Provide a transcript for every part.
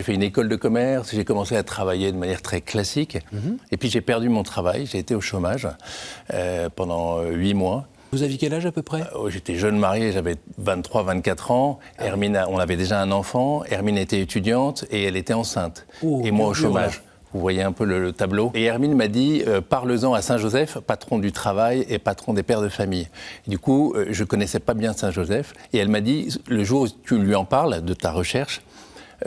fait une école de commerce, j'ai commencé à travailler de manière très classique. Et puis j'ai perdu mon travail, j'ai été au chômage pendant 8 mois. Vous aviez quel âge à peu près ? J'étais jeune marié, j'avais 23-24 ans. Hermine, on avait déjà un enfant. Hermine était étudiante et elle était enceinte. Et moi au chômage. Vous voyez un peu le tableau. Et Hermine m'a dit, parle-en à Saint-Joseph, patron du travail et patron des pères de famille. Et du coup, je ne connaissais pas bien Saint-Joseph. Et elle m'a dit, le jour où tu lui en parles de ta recherche,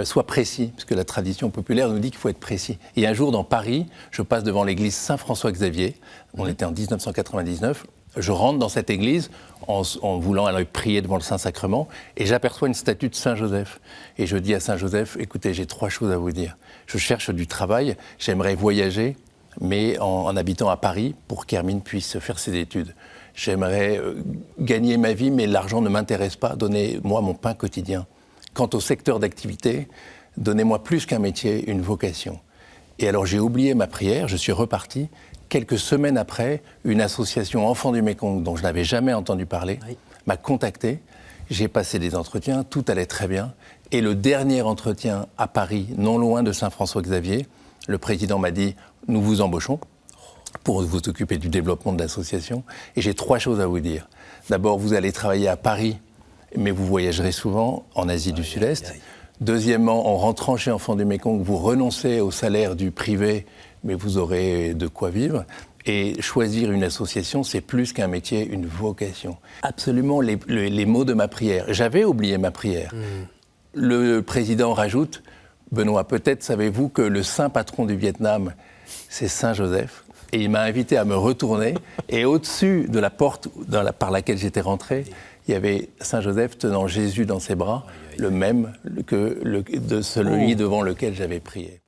sois précis, parce que la tradition populaire nous dit qu'il faut être précis. Et un jour, dans Paris, je passe devant l'église Saint-François-Xavier. On était en 1999. Je rentre dans cette église en voulant aller prier devant le Saint-Sacrement et j'aperçois une statue de Saint-Joseph. Et je dis à Saint-Joseph, écoutez, j'ai 3 choses à vous dire. Je cherche du travail, j'aimerais voyager, mais en habitant à Paris pour qu'Hermine puisse faire ses études. J'aimerais gagner ma vie, mais l'argent ne m'intéresse pas. Donnez-moi mon pain quotidien. Quant au secteur d'activité, donnez-moi plus qu'un métier, une vocation. Et alors j'ai oublié ma prière, je suis reparti. Quelques semaines après, une association Enfants du Mékong, dont je n'avais jamais entendu parler, m'a contacté. J'ai passé des entretiens, tout allait très bien. Et le dernier entretien à Paris, non loin de Saint-François-Xavier, le président m'a dit « Nous vous embauchons pour vous occuper du développement de l'association. Et j'ai 3 choses à vous dire. D'abord, vous allez travailler à Paris, mais vous voyagerez souvent en Asie du Sud-Est. Deuxièmement, en rentrant chez Enfants du Mékong, vous renoncez au salaire du privé, mais vous aurez de quoi vivre. Et choisir une association, c'est plus qu'un métier, une vocation. » Absolument les mots de ma prière. J'avais oublié ma prière. Le président rajoute, Benoît, peut-être savez-vous que le saint patron du Vietnam, c'est Saint-Joseph. Et il m'a invité à me retourner. Et au-dessus de la porte par laquelle j'étais rentré, il y avait Saint-Joseph tenant Jésus dans ses bras, le même que celui devant lequel j'avais prié.